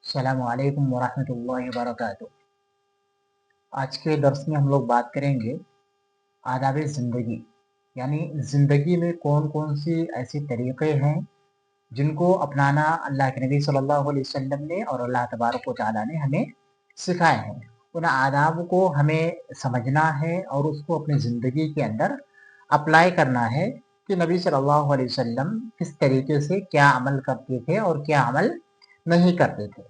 अस्सलामु अलैकुम वरहमतुल्लाहि वबरकातुहू। आज के दर्स में हम लोग बात करेंगे आदाब ज़िंदगी, यानी ज़िंदगी में कौन कौन सी ऐसे तरीक़े हैं जिनको अपनाना अल्लाह के नबी सल्लल्लाहु अलैहि वसल्लम ने और अल्लाह तबारक व तआला ने हमें सिखाए हैं। उन आदाब को हमें समझना है और उसको अपनी ज़िंदगी के अंदर अप्लाई करना है कि नबी सल्लल्लाहु अलैहि वसल्लम किस तरीके से क्या अमल करते थे और क्या अमल नहीं करते थे।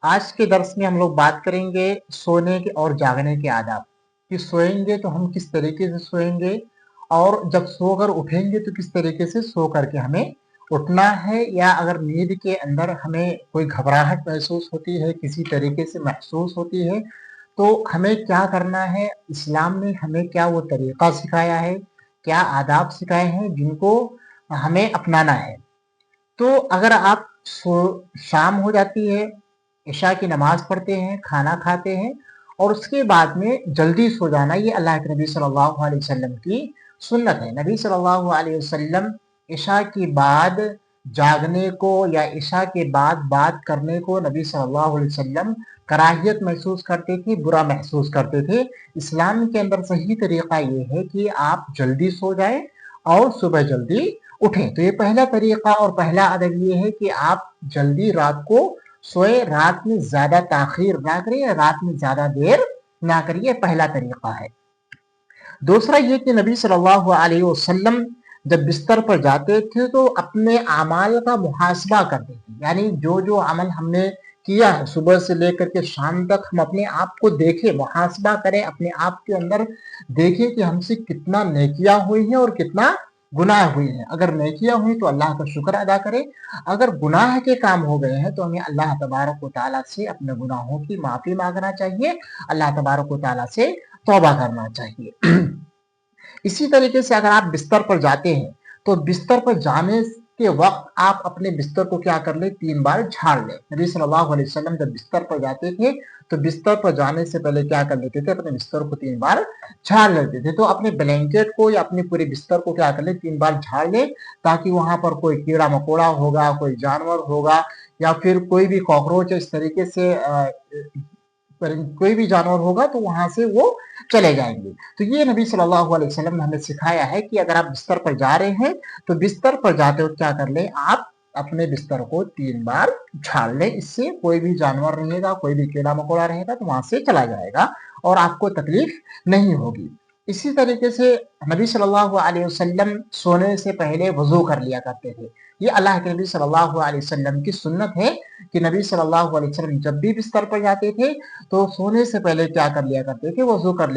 आज के दर्स में हम लोग बात करेंगे सोने के और जागने के आदाब, कि सोएंगे तो हम किस तरीके से सोएंगे और जब सोकर उठेंगे तो किस तरीके से सो करके हमें उठना है, या अगर नींद के अंदर हमें कोई घबराहट महसूस होती है, किसी तरीके से महसूस होती है, तो हमें क्या करना है। इस्लाम ने हमें क्या वो तरीक़ा सिखाया है, क्या आदाब सिखाए हैं जिनको हमें अपनाना है। तो अगर आप शाम हो जाती है, इशा की नमाज़ पढ़ते हैं, खाना खाते हैं और उसके बाद में जल्दी सो जाना, ये अल्लाह के नबी सल्लल्लाहु अलैहि वसल्लम की सुन्नत है। नबी सल्लल्लाहु अलैहि वसल्लम इशा के बाद जागने को या इशा के बाद बात करने को नबी सल्लल्लाहु अलैहि वसल्लम कराहियत महसूस करते थे, बुरा महसूस करते थे। इस्लाम के अंदर सही तरीक़ा ये है कि आप जल्दी सो जाएँ और सुबह जल्दी उठें। तो ये पहला तरीक़ा और पहला अदब ये है कि आप जल्दी रात को सोए, रात में ज़्यादा ताख़ीर ना करिए, रात में ज़्यादा देर ना करिए, पहला तरीक़ा है। दूसरा ये कि नबी सल्लल्लाहु अलैहि वसल्लम जब बिस्तर पर जाते थे तो अपने अमाल का मुहासबा करते थे, यानी जो जो अमल हमने किया है सुबह से लेकर के शाम तक हम अपने आप को देखें, मुहासबा करें, अपने आप के अंदर देखें कि हमसे कितना नेकियां हुई हैं और कितना गुनाह हुए हैं। अगर नेकियां हुई तो अल्लाह का शुक्र अदा करें, अगर गुनाह के काम हो गए हैं तो हमें अल्लाह तबारक व तआला से अपने गुनाहों की माफ़ी मांगना चाहिए, अल्लाह तबारक व तआला से तौबा करना चाहिए। इसी तरीके से अगर आप बिस्तर पर जाते हैं तो बिस्तर पर जाने के वक्त आप अपने बिस्तर को क्या कर ले, 3 बार झाड़ लें। नबी सल्लल्लाहु अलैहि वसल्लम जब बिस्तर पर जाते थे तो बिस्तर पर जाने से पहले क्या कर लेते थे, अपने बिस्तर को 3 बार झाड़ लेते थे। तो अपने ब्लैंकेट को या अपने पूरे बिस्तर को क्या कर ले, 3 बार झाड़ ले, ताकि वहां पर कोई कीड़ा मकोड़ा होगा, कोई जानवर होगा या फिर कोई भी कॉकरोच इस तरीके से कोई भी जानवर होगा तो वहां से वो चले जाएंगे। तो ये नबी सल्लल्लाहु अलैहि वसल्लम ने हमें सिखाया है कि अगर आप बिस्तर पर जा रहे हैं तो बिस्तर पर जाते वक्त क्या कर ले, आप अपने बिस्तर को 3 बार झाड़ लें। इससे कोई भी जानवर रहेगा, कोई भी कीड़ा मकोड़ा रहेगा तो वहां से चला जाएगा और आपको तकलीफ नहीं होगी। इसी तरीके से नबी सल्लल्लाहु अलैहि वसल्लम सोने से पहले वजू कर लिया करते थे। ये अल्लाह के नबी सल्लल्लाहु अलैहि वसल्लम की सुन्नत है कि नबी सल्लल्लाहु अलैहि वसल्लम जब भी बिस्तर पर जाते थे तो सोने से पहले क्या कर लिया करते थे, वजू कर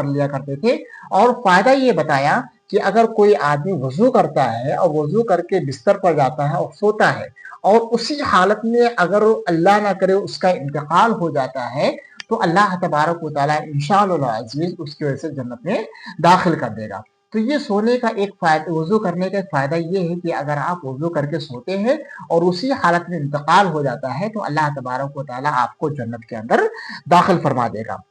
लिया करते थे। और फायदा ये बताया कि अगर कोई आदमी वजू करता है और वजू करके बिस्तर पर जाता है और सोता है और उसी हालत में अगर अल्लाह ना करे उसका इंतकाल हो जाता है तो अल्लाह तबारक व तआला इंशाअल्लाह अज़ीज़ उसकी वजह से जन्नत में दाखिल कर देगा। तो ये सोने का एक फायदा, वजू करने का फायदा ये है कि अगर आप वजू करके सोते हैं और उसी हालत में इंतकाल हो जाता है तो अल्लाह तबारक व तआला आपको जन्नत के अंदर दाखिल फरमा देगा।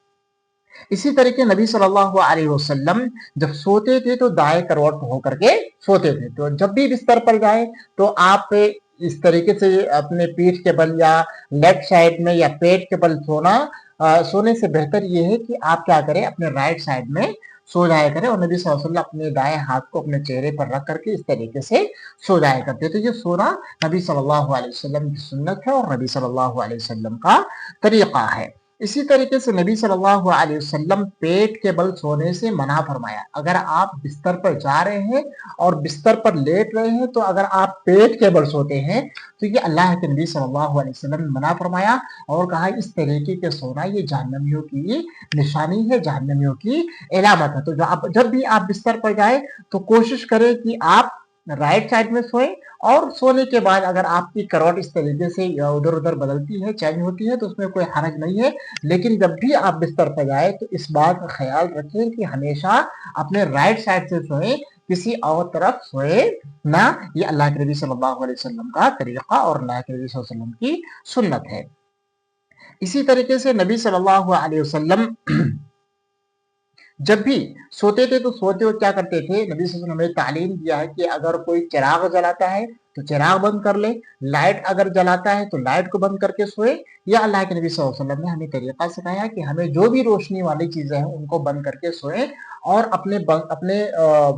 इसी तरीके नबी सल्लल्लाहु अलैहि वसल्लम जब सोते थे तो दाएं करवट होकर के सोते थे। तो जब भी बिस्तर पर जाए तो आप इस तरीके से अपने पीठ के बल या लेफ्ट साइड में या पेट के बल सोने से बेहतर ये है कि आप क्या करें, अपने राइट साइड में सो जाया करें। और नबी सल्लल्लाहु अलैहि वसल्लम अपने दाएं हाथ को अपने चेहरे पर रख करके इस तरीके से सो जाया करते। तो ये सोना नबी सल्लल्लाहु अलैहि वसल्लम की सुन्नत है और नबी सल्लल्लाहु अलैहि वसल्लम का तरीका है। इसी तरीके से नबी सल्लल्लाहु अलैहि वसल्लम पेट के बल सोने से मना फरमाया। अगर आप बिस्तर पर जा रहे हैं और बिस्तर पर लेट रहे हैं तो अगर आप पेट के बल सोते हैं तो ये अल्लाह के नबी सल्लल्लाहु अलैहि वसल्लम ने मना फरमाया और कहा इस तरीके के सोना ये जहन्नमियों की निशानी है, जहन्नमियों की इलामत है। तो जब भी आप बिस्तर पर जाए तो कोशिश करें कि आप राइट साइड में सोएं और सोने के बाद अगर आपकी करवट इस तरीके से उधर उधर बदलती है, चेंज होती है तो उसमें कोई हरज नहीं है। लेकिन जब भी आप बिस्तर पर जाए तो इस बात का ख्याल रखें कि हमेशा अपने राइट साइड से सोए, किसी और तरफ सोए ना। ये अल्लाह के नबी सल्लल्लाहु अलैहि वसल्लम का तरीका और अल्लाह के नबी सल्लल्लाहु अलैहि वसल्लम की सुन्नत है। इसी तरीके से नबी सल्लल्लाहु अलैहि वसल्लम जब भी सोते थे तो सोते वक्त क्या करते थे, नबी सल्लल्लाहु अलैहि वसल्लम ने तालीम दिया है कि अगर कोई चिराग जलाता है تو چراغ بند کر لے, لائٹ اگر جلاتا ہے تو لائٹ کو بند کر کے سوئے, یا اللہ کے نبی صلی اللہ علیہ وسلم نے ہمیں طریقہ سکھایا کہ ہمیں جو بھی روشنی والی چیزیں ہیں ان کو بند کر کے سوئیں, اور اپنے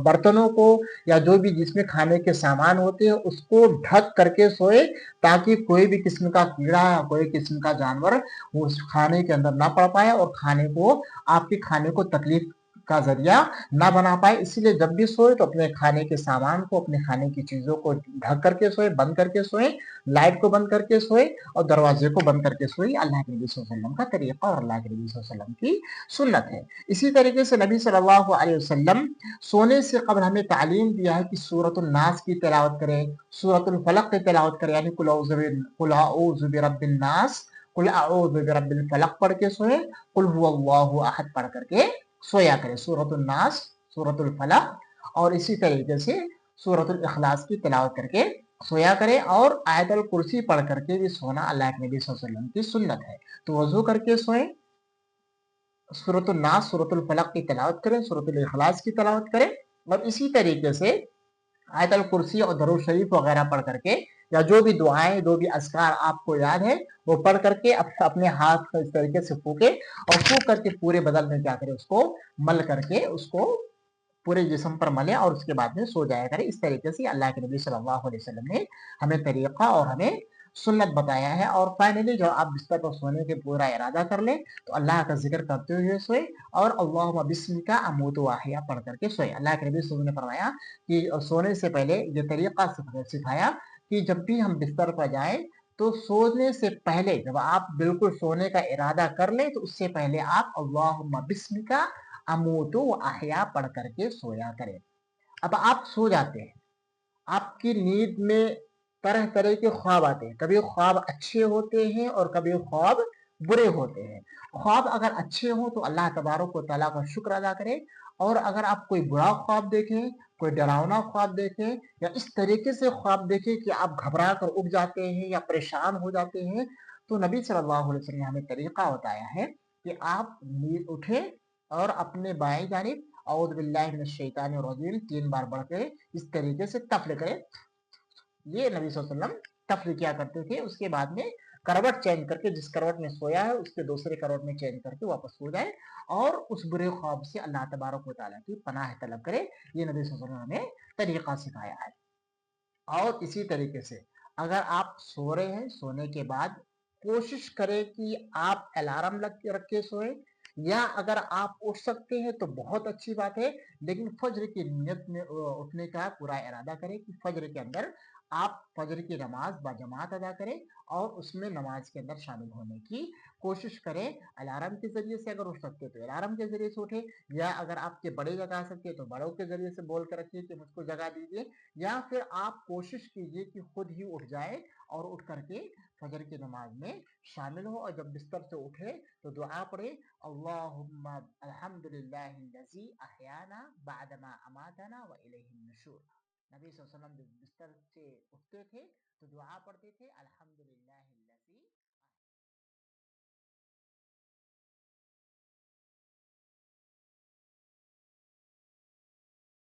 برتنوں کو یا جو بھی جس میں کھانے کے سامان ہوتے ہیں اس کو ڈھک کر کے سوئے, تاکہ کوئی بھی قسم کا کیڑا یا کوئی قسم کا جانور اس کھانے کے اندر نہ پڑ پائے اور کھانے کو آپ کے کھانے کو تکلیف کا ذریعہ نہ بنا پائے. اسی لیے جب بھی سوئے تو اپنے کھانے کے سامان کو, اپنے کھانے کی چیزوں کو ڈھک کر کے سوئے, بند کر کے سوئے, لائٹ کو بند کر کے سوئے اور دروازے کو بند کر کے سوئے. اللہ کے نبی صلی اللہ علیہ وسلم کا طریقہ اور اللہ کے نبی صلی اللہ علیہ وسلم کی سنت ہے. اسی طریقے سے نبی صلی اللہ علیہ وسلم سونے سے قبل ہمیں تعلیم دیا ہے کہ سورۃ الناس کی تلاوت کریں, سورۃ الفلق کی تلاوت کریں, یعنی قل اعوذ برب الناس, قل اعوذ برب الفلق پڑھ کے سوئے, قل هو اللہ احد پڑھ کر کے سویا کرے, سورۃ الناس, سورۃ الفلق اور اسی طریقے سے سورۃ الاخلاص کی تلاوت کر کے سویا کرے, اور آیت الکرسی پڑھ کر کے بھی سونا اللہ کے نبی صلی اللہ علیہ وسلم کی سنت ہے. تو وضو کر کے سوئیں, سورۃ الناس, سورۃ الفلق کی تلاوت کریں, سورۃ الاخلاص کی تلاوت کریں, اور اسی طریقے سے آیت الکرسی اور درود شریف وغیرہ پڑھ کر کے, یا جو بھی دعائیں, جو بھی اذکار آپ کو یاد ہے وہ پڑھ کر کے اپنے ہاتھ کو اس طریقے سے پھونکے, اور پھونک کر کے پورے بدن میں کیا کرے, اس کو مل کر کے اس کو پورے جسم پر ملے اور اس کے بعد میں سو جایا کرے. اس طریقے سے اللہ کے نبی صلی اللہ علیہ وسلم نے ہمیں طریقہ اور ہمیں سنت بتایا ہے. اور فائنلی جب آپ بستر پر سونے کے پورا ارادہ کر لیں تو اللہ کا ذکر کرتے ہوئے سوئے, اور اللہم بسمک اموت و احیا پڑھ کر کے سوئے. اللہ کے نبی صلی اللہ علیہ وسلم نے فرمایا کہ سونے سے پہلے یہ طریقہ سکھایا کہ جب بھی ہم بستر پر جائیں تو سونے سے پہلے, جب آپ بالکل سونے کا ارادہ کر لیں تو اس سے پہلے آپ اللہم بسمک اموت و احیا پڑھ کر کے سویا کریں. اب آپ سو جاتے ہیں, آپ کی نیند میں طرح طرح کے خواب آتے ہیں, کبھی خواب اچھے ہوتے ہیں اور کبھی خواب برے ہوتے ہیں. خواب اگر اچھے ہوں تو اللہ تبارک و تعالیٰ کا شکر ادا کریں, اور اگر آپ کوئی برا خواب دیکھیں, کوئی ڈراؤنا خواب دیکھیں, یا اس طریقے سے خواب دیکھیں کہ آپ گھبرا کر اٹھ جاتے ہیں یا پریشان ہو جاتے ہیں, تو نبی صلی اللہ علیہ وسلم نے ہمیں طریقہ بتایا ہے کہ آپ نیند اٹھیں اور اپنے بائیں جانب اعوذ باللہ من الشیطان الرجیم 3 بار پڑھ کے اس طریقے سے تفل کریں. یہ نبی صلی اللہ علیہ وسلم تفل کیا کرتے تھے. اس کے بعد میں کروٹ چینج کر کے, جس کروٹ میں سویا ہے اس کے دوسرے کروٹ میں چینج کر کے واپس سو جائے, اور اس برے خواب سے اللہ تبارک و تعالیٰ کی پناہ طلب کرے. یہ نبی صلی اللہ علیہ وسلم نے طریقہ سکھایا ہے. اور اسی طریقے سے اگر آپ سو رہے ہیں, سونے کے بعد کوشش کریں کہ آپ الارم رکھ کے سوئیں, یا اگر آپ اٹھ سکتے ہیں تو بہت اچھی بات ہے, لیکن فجر کی نیت میں اٹھنے کا پورا ارادہ کریں کہ فجر کے اندر آپ فجر کی نماز باجماعت ادا کریں, اور اس میں نماز کے اندر شامل ہونے کی کوشش کریں. الارم کے ذریعے سے اگر اٹھ سکتے تو الارم کے ذریعے سے اٹھیں, یا اگر آپ کے بڑے جگا سکتے تو بڑوں کے ذریعے سے بول کر رکھیے کہ مجھ کو جگا دیجیے, یا پھر آپ کوشش کیجیے کہ خود ہی اٹھ جائے اور اٹھ کر کے فجر کی نماز میں شامل ہو, اور جب بستر سے اٹھے تو دعا پڑھے, اللہم الحمدللہ الذی احیانا بعدما اماتنا والیہ النشور. نبی صلی اللہ علیہ وسلم جب بستر سے اٹھتے تھے تو دعا پڑھتے تھے الحمدللہ الذی